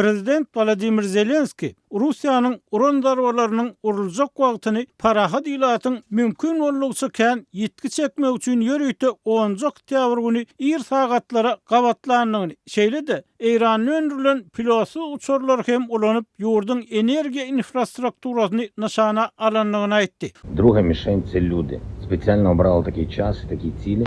Prezident Vladimir Zelenski Russiýanyň uran darwalarynyň urulacak wagtyny parahat ýylatyň mümkin bolugça kän ýetki çekmek üçin ýörüýte 10 oktyabr güni ir sagatlara gabatlandygyny şeýle-de Eýranyň öndürilen pilotly uçurlar hem ulanyp ýurdun energiýa infrastrukturasyny nişana alanlygyny aýtdy. Друга мишень – це люди. Спеціально обрали такий час, такі цілі.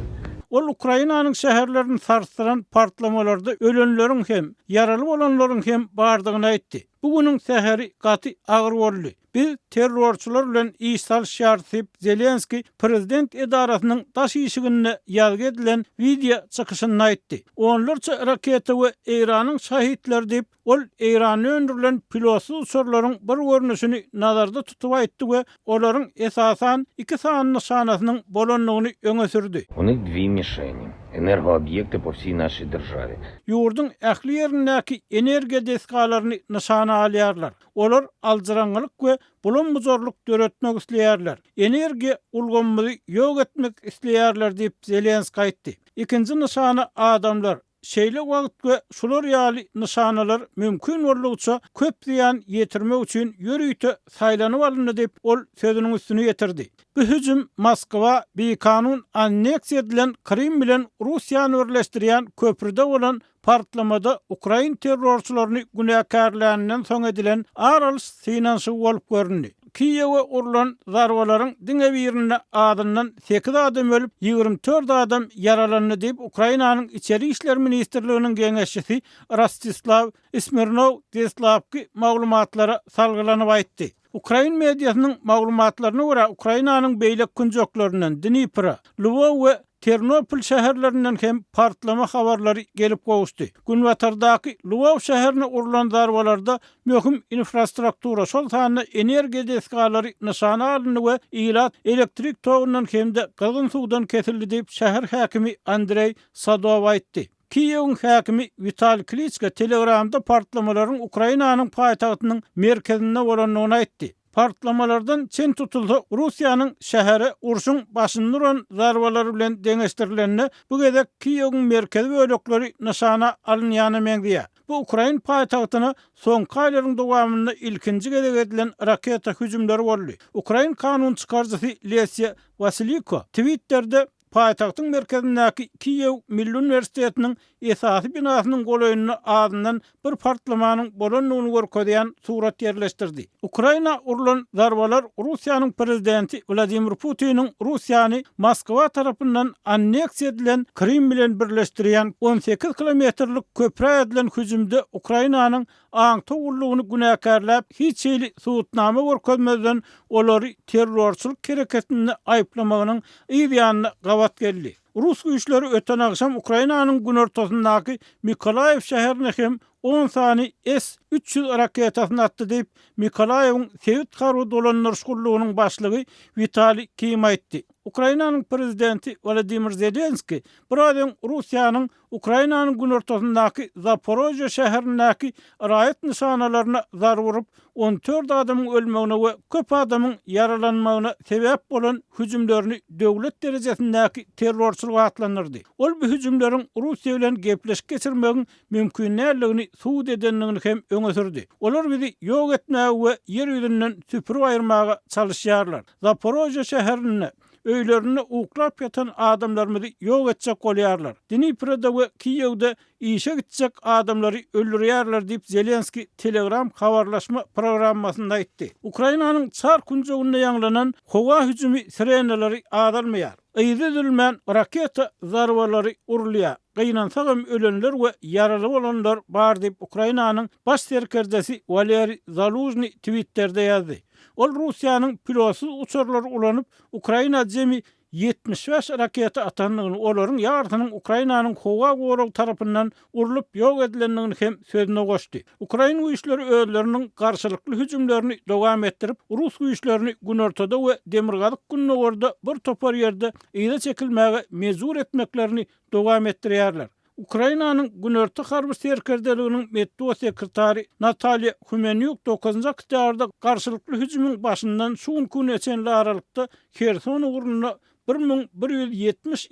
Ol Ukrainanyň şäherlerini sarsıran partlamalarda ölenleriň hem yaraly bolanlaryň hem bardygyny aýtdy. Bugüniň sähäri gaty agyr boldy. Biz terrorçular bilen işsal şartyp Zelenski prezident edarasynyň daş işigine ýalga edilen video çykyşyny aýtdy. Onlarça raketa we Eýranyň şahitleri diýip ol Eýranyň öndürilen pilotly uçurlaryň bir görnüşini nazarda tutup aýtdy we olaryň esasan 2 san nişanasynyň bolanlygyny öňe sürdi. У них дві мішені – енергооб'єкти по всій нашій державі. Ýurdun ähli ýerindäki energiýa deskalaryny nişana alýarlar. Olar aldyranlyk we bulanmazorluk döretmek isleýärler. Energiýa ulgamyny ýok etmek isleýärler diýip Zelenski aýtdy. Ikinji nişana adamlar. Şeýle wagt we şular ýaly nişanalar mümkin bolugça köp ziýan ýetirmek üçin ýörüýte saýlanyp alyndy diýip ol sözüniň üstüne ýetirdi. Bu hüjüm Moskwa beýkanun anneksiýa edilen Krim bilen Russiýany birleşdirýän köprüde bolan partlamada Ukrain terrorçularyny günäkärlerinden soň edilen aralys synanşy bolup göründi. Kiýewe urulan zarwalaryň diňe birine adından 8 adam ölüp 24 adam yaralandy diýip Ukrainanyň içeri işler ministrliginiň geňeşçisi Rostislav Smirnov Teslavki maglumatlara salgylanyp aýtdy. Ukrain mediasynyň maglumatlaryna görä Ukrainanyň beýlek künjeklerininden Dnipro, Lvov we Ternopil şäherlerinden hem partlama habarlary gelip gowuşdy. Günbatardaky Lvov şäherine urulan darwalarda möhüm infrastruktura şol sany energiýa deskalary nişana alyndy we ilat elektrik togundan hemde gylgyn suwdan kesildi diýip şäher häkimi Andrey Sadov aýtdy. Kiýewiň häkimi Vitaliy Klitschko Telegramda partlamalaryň Ukrainanyň paýtagtynyň merkezinde bolanlygyny aýtdy. Partlamalardan çen tutulsa Russiýanyň şäheri urşuň başynda duran zarwalary bilen deňeşdirilenini bu gezek Kiýewiň merkezi bölekleri nişana alynýany meňdiýär. Bu Ukrain paýtagtyna soňky aýlaryň dowamynda ilkinji gezek edilen raketa hüjümleri boldy. Ukrain kanun çykarjysy Lesya Vasilyko Twitter'de paýtagtyň merkezindäki Kiýew Milli Universitetiniň esasy binasynyň golaýyny adyndan bir partlamanyň bolanlygyny görkezýän surat ýerleşdirdi. Ukraina urulan zarbalar Russiýanyň prezidenti Vladimir Putiniň Russiýany Moskwa tarapyndan anneksiýa edilen Krim bilen birleşdirýän 18 kilometrlik köprä edilen hüjümde Ukrainanyň aňtowullygyny günäkärläp hiç ýyly suwutnama görkezmeden olary terrorçylyk hereketini aýplamagynyň ýa-da gabat geldi. Rus güýçleri öten akşam Ukrainanyň günortasyndaky Mykolaýew şäherine hem 10 sany S-300 raketasyny atdy diýip Mykolaýewyň Sewit garwy dolanýarşylygynyň başlygy Vitaliy Kim aýtdy. Ukrainanyň prezidenti Vladimir Zelenski buradan Russiýanyň Ukrainanyň günortasyndaky Zaporojye şäherindäki raýat nişanalaryna zar vurup 14 adamyň ölmegine we köp adamyň yaralanmagyna sebäp bolan hüjümlerini döwlet derejesindäki terrorçylyk atlanyrdy. Ol bu hüjümleriň Russiýa bilen gepleşip geçirmegiň mümkinligini suwd edenligini hem öňe sürdi. Olar bizi ýok etmäge we ýer ýüzünden süpürip aýyrmaga çalışýarlar. Zaporojye şäherine öýlerini uklap yatan adamlarymyzy ýok etjek bolýarlar. Dniproda we Kiýewde işe gitjek adamlary öldürýärler diýip Zelenski Telegram habarlaşma programmasynda aýtdy. Ukrainanyň çar künjeginde ýanglanan howa hüjümi sirenalary adalmaýar. Eýdilmän raketa zarwalary urulýar. Gynansagyň ölenler we yaraly bolanlar bar diýip Ukrainanyň baş serkerdesi Valeriy Zaluzny Twitter'de ýazdy. Ol Russiýanyň pilotly uçurlary ulanyp Ukraina jemi 75 raketa atanlygyny olaryň ýardynyň Ukrainanyň howa goragy tarapyndan urulup ýok edilenligini hem sözüne goşdy. Ukraina güýçleri özleriniň garşylykly hüjümlerini dowam etdirip Rus güýçlerini günortada we demirgazyk günnägerde bir topar ýerde ýyla çekilmäge mezur etmeklerini dowam etdirýärler. Ukrainanyň günorta harby serkerdeliginiň medeniýet sekretary Natalya Humenyuk 9-njy oktýabrda garşylykly hüjümüň başyndan şuň gün geçen aralykda Kherson ugruna 1170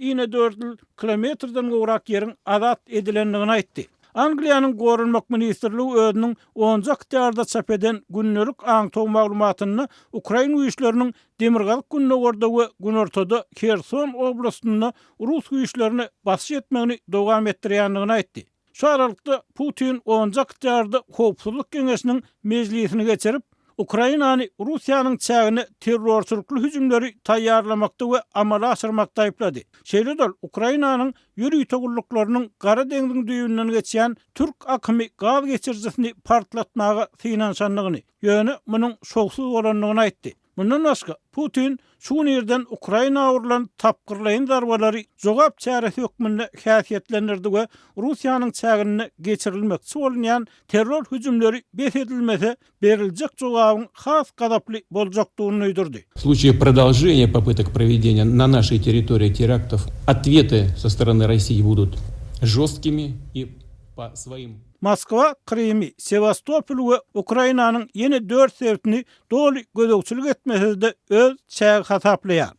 kilometrden gowrak ýeriň azat edilenligini aýtdy. Angliýanyň Gorunmak Ministrligi özüniň 10 oktýarda çap eden günnelik aňtaw maglumatyny Ukraina güýçleriniň Demirgazyk günnegerde we günortada Kherson oblastynda Rus güýçlerini basyş etmegini dowam etdirýändigini aýtdy. Şu aralykda Putin 10 oktýarda Howpsuzlyk Geňeşiniň mejlisini geçirip Ukrainany Russiýanyň çägini terrorçulukly hüjümleri taýýarlamakda we amala aşyrmakda aýplady. Şeýledil Ukrainanyň ýüri togurlyklarynyň Gara deňziň düýünden geçýän türk akymy gaz geçirjisini partlatmaga finansanlygyny, ýöne munyň şoksuz bolanlygyny aýtdy. Bundan başga Putin şu ýerden Ukraina urulan tapgyrlaýan darbalary jogap çäresi hökmünde häsiýetlendirdi we Russiýanyň çägini geçirilmekçi bolýan terror hüjümleri bes edilmese beriljek jogabyň has gadaply boljakdygyny öýdürdi. В случае продолжения попыток проведения на нашей территории терактов, ответы со стороны России будут жесткими и по своим. Moskva, Krimi, Sevastopol we Ukrainanyň ýene 4 sebäpini doly gözegçilik etmesinde öz çäg hasaplaýar.